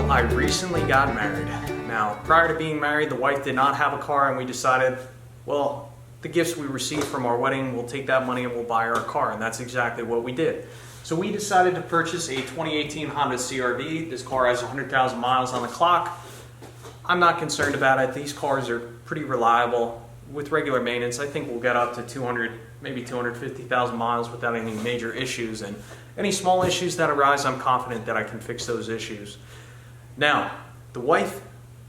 Well, I recently got married. Now, prior to being married, the wife did not have a car, and we decided, well, the gifts we received from our wedding, we'll take that money and we'll buy her a car, and that's exactly what we did. So we decided to purchase a 2018 Honda CRV. This car has 100,000 miles on the clock. I'm not concerned about it. These cars are pretty reliable. With regular maintenance, I think we'll get up to 200, maybe 250,000 miles without any major issues, and any small issues that arise, I'm confident that I can fix those issues. Now, the wife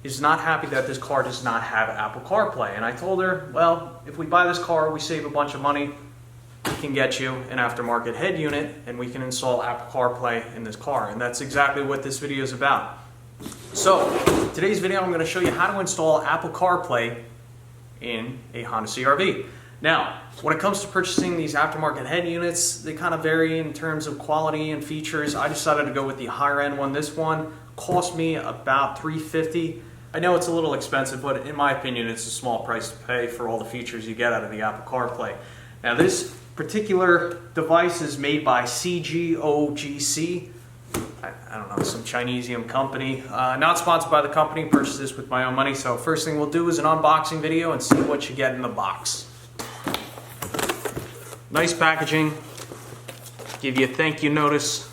is not happy that this car does not have Apple CarPlay, and I told her, well, if we buy this car, we save a bunch of money, we can get you an aftermarket head unit, and we can install Apple CarPlay in this car, and that's exactly what this video is about. So, today's video, I'm going to show you how to install Apple CarPlay in a Honda CRV. Now, when it comes to purchasing these aftermarket head units, they kind of vary in terms of quality and features. I decided to go with the higher end one. This one cost me about $350. I know it's a little expensive, but in my opinion, it's a small price to pay for all the features you get out of the Apple CarPlay. Now, this particular device is made by CGOGC. I don't know, some Chinesium company. Not sponsored by the company, purchased this with my own money. So first thing we'll do is an unboxing video and see what you get in the box. Nice packaging. Give you a thank you notice.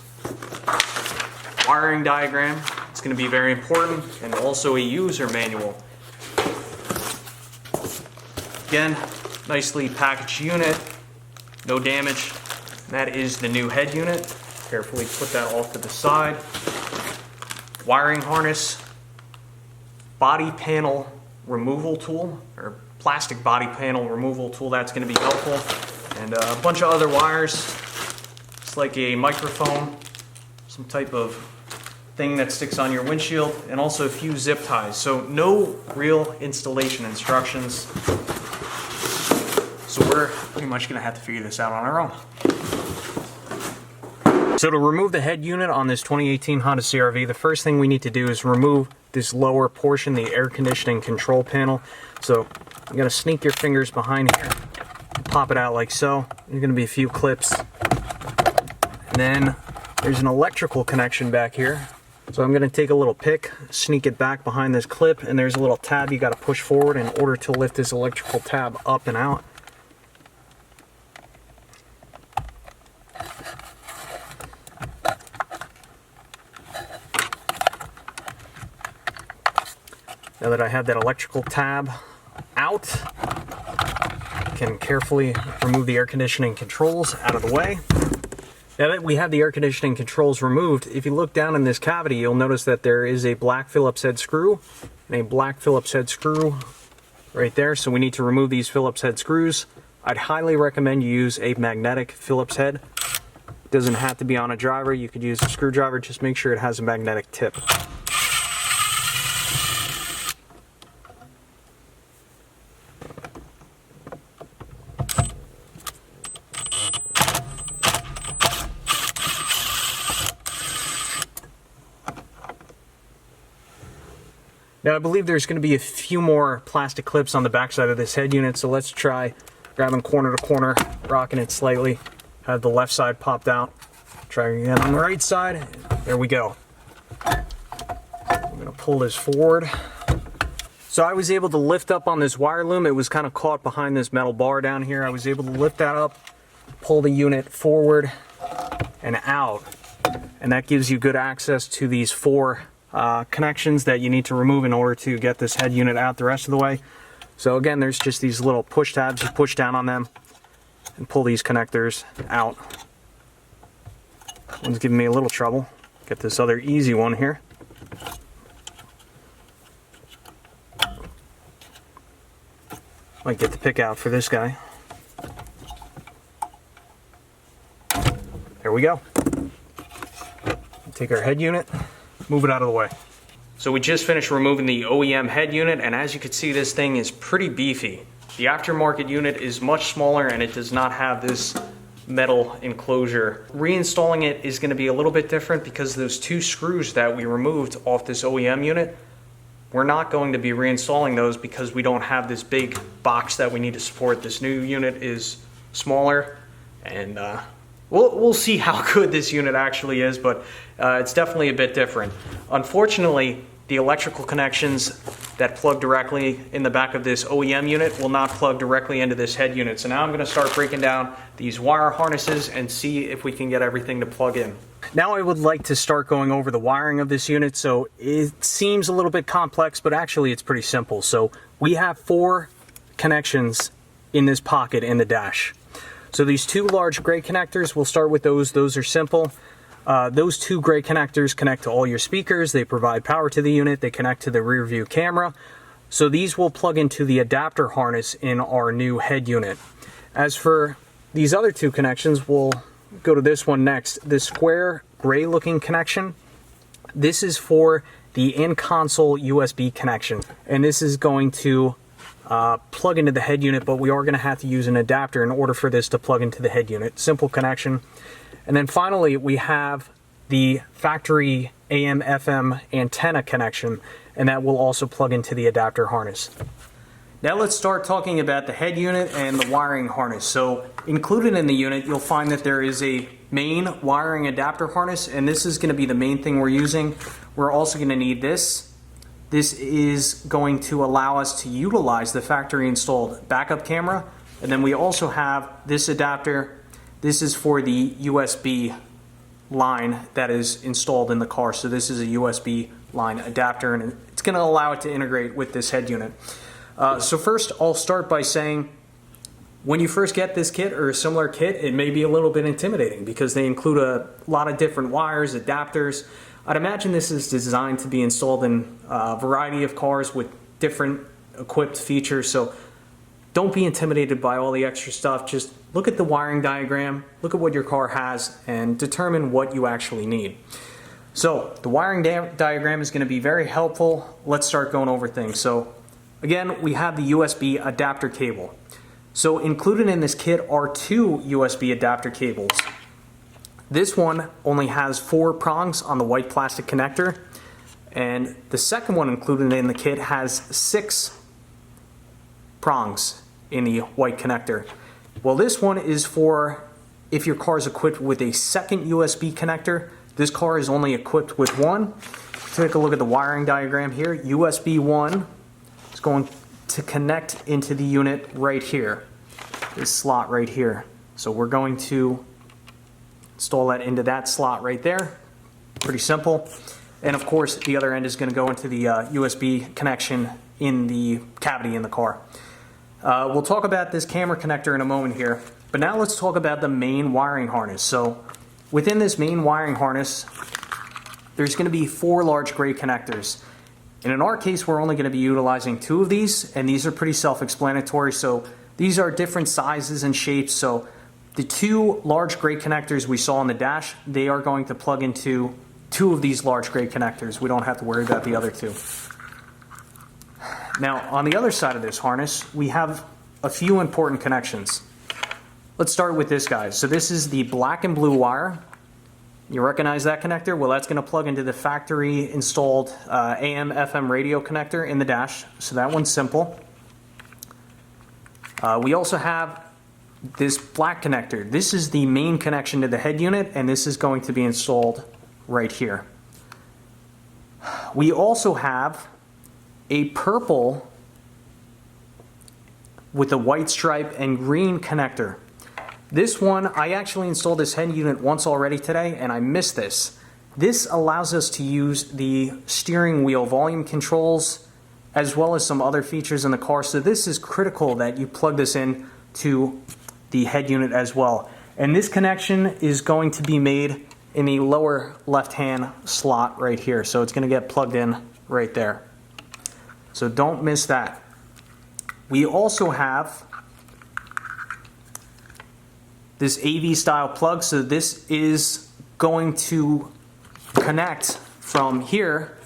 Wiring diagram. It's going to be very important. And also a user manual. Again, nicely packaged unit. No damage. That is the new head unit. Carefully put that off to the side. Wiring harness. Body panel removal tool, or plastic body panel removal tool. That's going to be helpful. And a bunch of other wires. It's like a microphone, some type of thing that sticks on your windshield, and also a few zip ties. So no real installation instructions. So we're pretty much going to have to figure this out on our own. So to remove the head unit on this 2018 Honda CR-V, the first thing we need to do is remove this lower portion, the air conditioning control panel. So you got to sneak your fingers behind here, pop it out like so. There's going to be a few clips. And then there's an electrical connection back here. So I'm going to take a little pick, sneak it back behind this clip, and there's a little tab you got to push forward in order to lift this electrical tab up and out. Now that I have that electrical tab out, I can carefully remove the air conditioning controls out of the way. Now that we have the air conditioning controls removed, if you look down in this cavity, you'll notice that there is a black Phillips head screw and a black Phillips head screw right there. So we need to remove these Phillips head screws. I'd highly recommend you use a magnetic Phillips head. It doesn't have to be on a driver. You could use a screwdriver. Just make sure it has a magnetic tip. Now I believe there's going to be a few more plastic clips on the backside of this head unit, so let's try grabbing corner to corner, rocking it slightly, have the left side popped out. Try again on the right side. There we go. I'm going to pull this forward. So I was able to lift up on this wire loom. It was kind of caught behind this metal bar down here. I was able to lift that up, pull the unit forward and out, and that gives you good access to these four connections that you need to remove in order to get this head unit out the rest of the way. So again, there's just these little push tabs. You push down on them and pull these connectors out. One's giving me a little trouble. Get this other easy one here. Might get the pick out for this guy. There we go. Take our head unit, move it out of the way. So we just finished removing the OEM head unit, and as you can see, this thing is pretty beefy. The aftermarket unit is much smaller and it does not have this metal enclosure. Reinstalling it is going to be a little bit different because those two screws that we removed off this OEM unit, we're not going to be reinstalling those because we don't have this big box that we need to support. This new unit is smaller and We'll see how good this unit actually is, but it's definitely a bit different. Unfortunately, the electrical connections that plug directly in the back of this OEM unit will not plug directly into this head unit. So now I'm going to start breaking down these wire harnesses and see if we can get everything to plug in. Now I would like to start going over the wiring of this unit. So it seems a little bit complex, but actually it's pretty simple. So we have 4 connections in this pocket in the dash. So these 2 large gray connectors, we'll start with those. Those are simple. Those 2 gray connectors connect to all your speakers. They provide power to the unit. They connect to the rear view camera. So these will plug into the adapter harness in our new head unit. As for these other 2 connections, we'll go to this one next. This square gray looking connection, this is for the in-console USB connection. And this is going to plug into the head unit, but we are going to have to use an adapter in order for this to plug into the head unit. Simple connection. And then finally, we have the factory AM/FM antenna connection, and that will also plug into the adapter harness. Now let's start talking about the head unit and the wiring harness. So included in the unit, you'll find that there is a main wiring adapter harness, and this is going to be the main thing we're using. We're also going to need this. This is going to allow us to utilize the factory installed backup camera. And then we also have this adapter. This is for the USB line that is installed in the car. So this is a USB line adapter, and it's going to allow it to integrate with this head unit. So first, I'll start by saying, when you first get this kit or a similar kit, it may be a little bit intimidating because they include a lot of different wires, adapters. I'd imagine this is designed to be installed in a variety of cars with different equipped features. So don't be intimidated by all the extra stuff. Just look at the wiring diagram, look at what your car has, and determine what you actually need. So the wiring diagram is going to be very helpful. Let's start going over things. So again, we have the USB adapter cable. So included in this kit are 2 USB adapter cables. This one only has 4 prongs on the white plastic connector, and the second one included in the kit has 6 prongs in the white connector. Well, this one is for if your car is equipped with a second USB connector. This car is only equipped with 1. Take a look at the wiring diagram here. USB 1 is going to connect into the unit right here, this slot right here. So we're going to install that into that slot right there. Pretty simple. And of course, the other end is going to go into the USB connection in the cavity in the car. We'll talk about this camera connector in a moment here, but now let's talk about the main wiring harness. So within this main wiring harness, there's going to be 4 large gray connectors. And in our case, we're only going to be utilizing 2 of these, and these are pretty self-explanatory. So these are different sizes and shapes. So the 2 large gray connectors we saw on the dash, they are going to plug into 2 of these large gray connectors. We don't have to worry about the other 2. Now, on the other side of this harness, we have a few important connections. Let's start with this guy. So this is the black and blue wire. You recognize that connector? Well, that's going to plug into the factory installed AM/FM radio connector in the dash. So that one's simple. We also have this black connector. This is the main connection to the head unit, and this is going to be installed right here. We also have a purple with a white stripe and green connector. This one, I actually installed this head unit once already today, and I missed this. This allows us to use the steering wheel volume controls as well as some other features in the car. So this is critical that you plug this in to the head unit as well. And this connection is going to be made in the lower left-hand slot right here. So it's going to get plugged in right there. So don't miss that. We also have this AV style plug. So this is going to connect from here,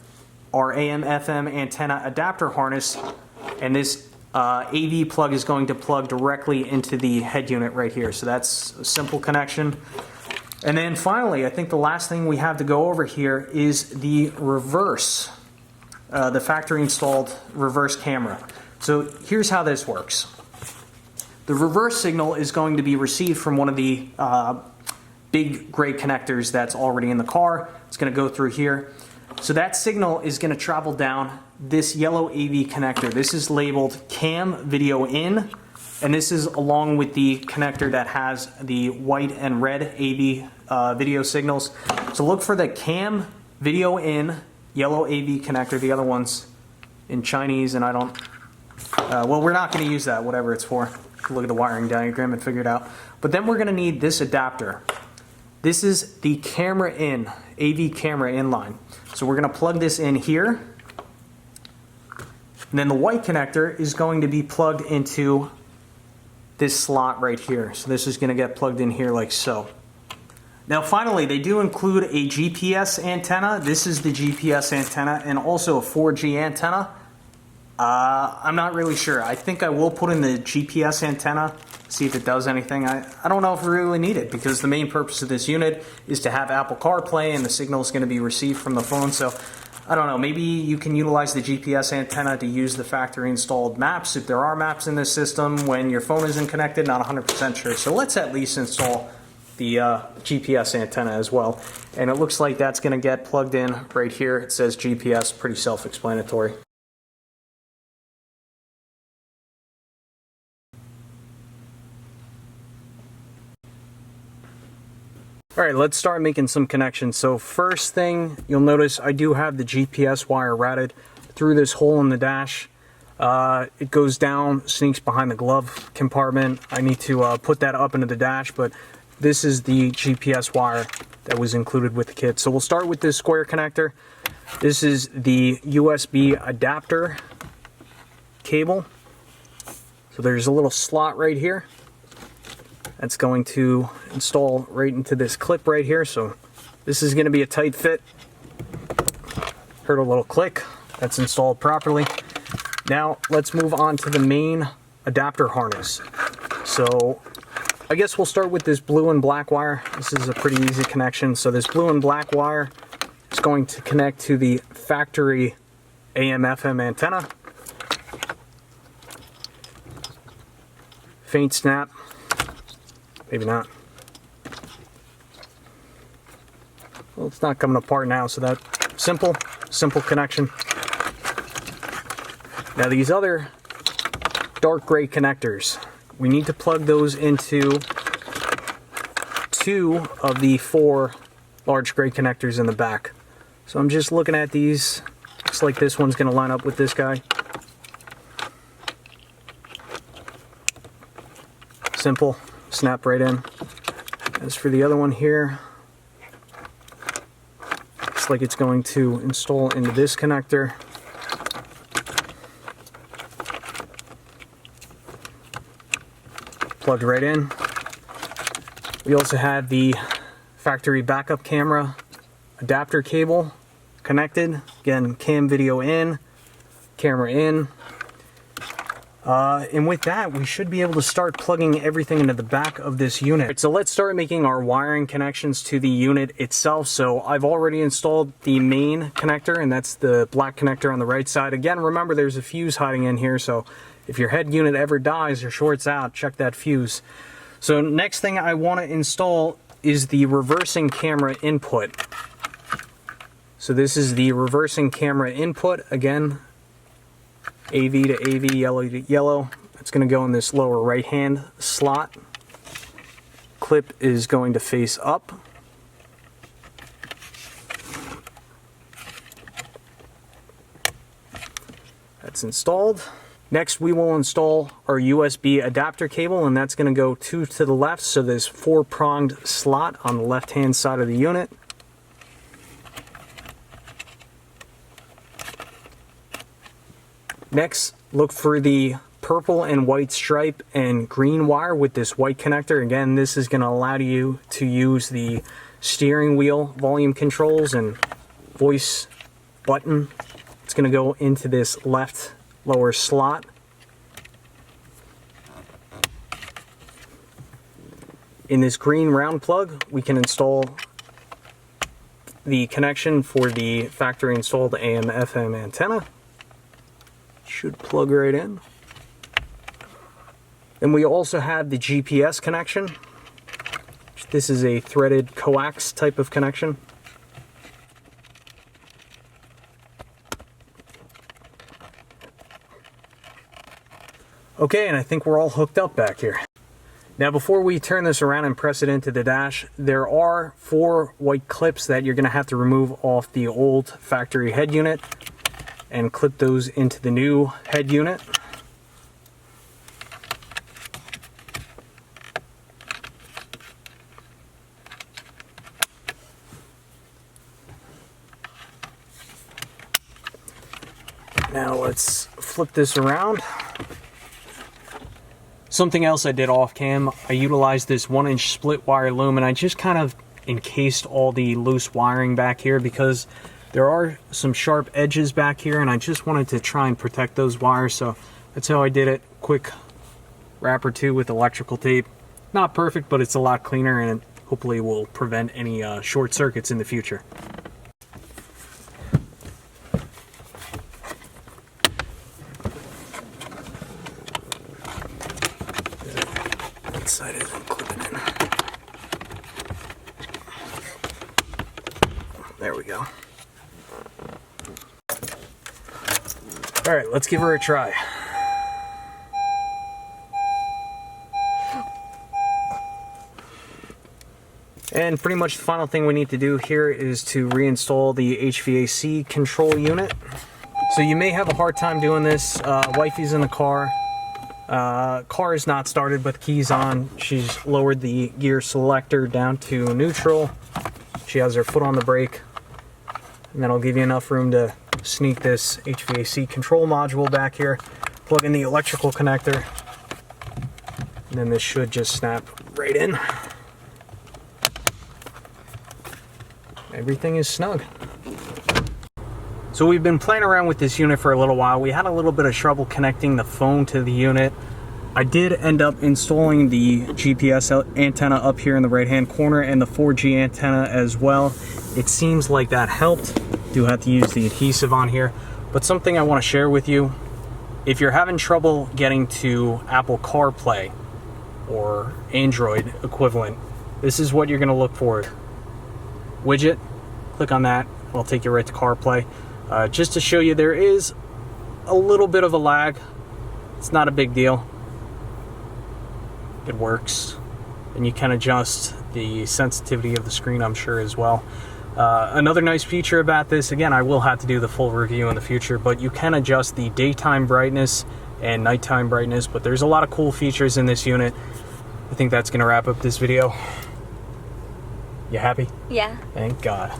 our AM/FM antenna adapter harness, and this AV plug is going to plug directly into the head unit right here. So that's a simple connection. And then finally, I think the last thing we have to go over here is the reverse, the factory installed reverse camera. So here's how this works. The reverse signal is going to be received from one of the big gray connectors that's already in the car. It's going to go through here. So that signal is going to travel down this yellow AV connector. This is labeled cam video in, and this is along with the connector that has the white and red AV video signals. So look for the cam video in yellow AV connector. The other one's in Chinese, and I don't, well, we're not going to use that, whatever it's for. Look at the wiring diagram and figure it out. But then we're going to need this adapter. This is the camera in, AV camera in line. So we're going to plug this in here. And then the white connector is going to be plugged into this slot right here. So this is going to get plugged in here like so. Now finally, they do include a GPS antenna. This is the GPS antenna, and also a 4G antenna. I'm not really sure. I think I will put in the GPS antenna, see if it does anything. I don't know if we really need it, because the main purpose of this unit is to have Apple CarPlay, and the signal is going to be received from the phone. So I don't know, maybe you can utilize the GPS antenna to use the factory installed maps, if there are maps in this system when your phone isn't connected. Not 100% sure. So let's at least install the GPS antenna as well. And it looks like that's going to get plugged in right here. It says GPS, pretty self-explanatory. Alright, let's start making some connections. So first thing, you'll notice I do have the GPS wire routed through this hole in the dash. It goes down, sneaks behind the glove compartment. I need to put that up into the dash, but this is the GPS wire that was included with the kit. So we'll start with this square connector. This is the USB adapter cable. So there's a little slot right here. That's going to install right into this clip right here. So this is going to be a tight fit. Heard a little click. That's installed properly. Now let's move on to the main adapter harness. So I guess we'll start with this blue and black wire. This is a pretty easy connection. So this blue and black wire is going to connect to the factory AM/FM antenna. Faint snap. Maybe not. Well, it's not coming apart now, so that simple connection. Now these other dark gray connectors, we need to plug those into 2 of the 4 large gray connectors in the back. So I'm just looking at these. Looks like this one's going to line up with this guy. Simple, snap right in. As for the other one here, looks like it's going to install into this connector. Plugged right in. We also have the factory backup camera adapter cable connected. Again, cam video in, camera in. And with that, we should be able to start plugging everything into the back of this unit. Right, so let's start making our wiring connections to the unit itself. So I've already installed the main connector, and that's the black connector on the right side. Again, remember there's a fuse hiding in here, so if your head unit ever dies or shorts out, check that fuse. So next thing I want to install is the reversing camera input. So this is the reversing camera input. Again, AV to AV, yellow to yellow. It's going to go in this lower right hand slot. Clip is going to face up. That's installed. Next we will install our USB adapter cable, and that's going to go 2 to the left, so there's 4-pronged slot on the left hand side of the unit. Next, look for the purple and white stripe and green wire with this white connector. Again, this is going to allow you to use the steering wheel volume controls and voice button. It's going to go into this left lower slot. In this green round plug, we can install the connection for the factory installed AM/FM antenna. Should plug right in. Then we also have the GPS connection. This is a threaded coax type of connection. Okay, and I think we're all hooked up back here. Now before we turn this around and press it into the dash, there are 4 white clips that you're going to have to remove off the old factory head unit and clip those into the new head unit. Now let's flip this around. Something else I did off cam, I utilized this 1-inch split wire loom, and I just kind of encased all the loose wiring back here because there are some sharp edges back here and I just wanted to try and protect those wires. So that's how I did it. Quick wrap or two with electrical tape. Not perfect, but it's a lot cleaner and hopefully will prevent any short circuits in the future. Side isn't clipping in. There we go. All right, let's give her a try. And pretty much the final thing we need to do here is to reinstall the HVAC control unit. So you may have a hard time doing this. Wifey's in the car. Car is not started, but the key's on. She's lowered the gear selector down to neutral. She has her foot on the brake. And that'll give you enough room to sneak this HVAC control module back here. Plug in the electrical connector. And then this should just snap right in. Everything is snug. So we've been playing around with this unit for a little while. We had a little bit of trouble connecting the phone to the unit. I did end up installing the GPS antenna up here in the right hand corner and the 4G antenna as well. It seems like that helped. Do have to use the adhesive on here. But something I want to share with you, if you're having trouble getting to Apple Carplay or Android equivalent, this is what you're going to look for. Widget, click on that, it'll take you right to Carplay. Just to show you, there is a little bit of a lag. It's not a big deal. It works. And you can adjust the sensitivity of the screen, I'm sure, as well. Another nice feature about this, again, I will have to do the full review in the future, but you can adjust the daytime brightness and nighttime brightness, but there's a lot of cool features in this unit. I think that's going to wrap up this video. You happy? Yeah. Thank God.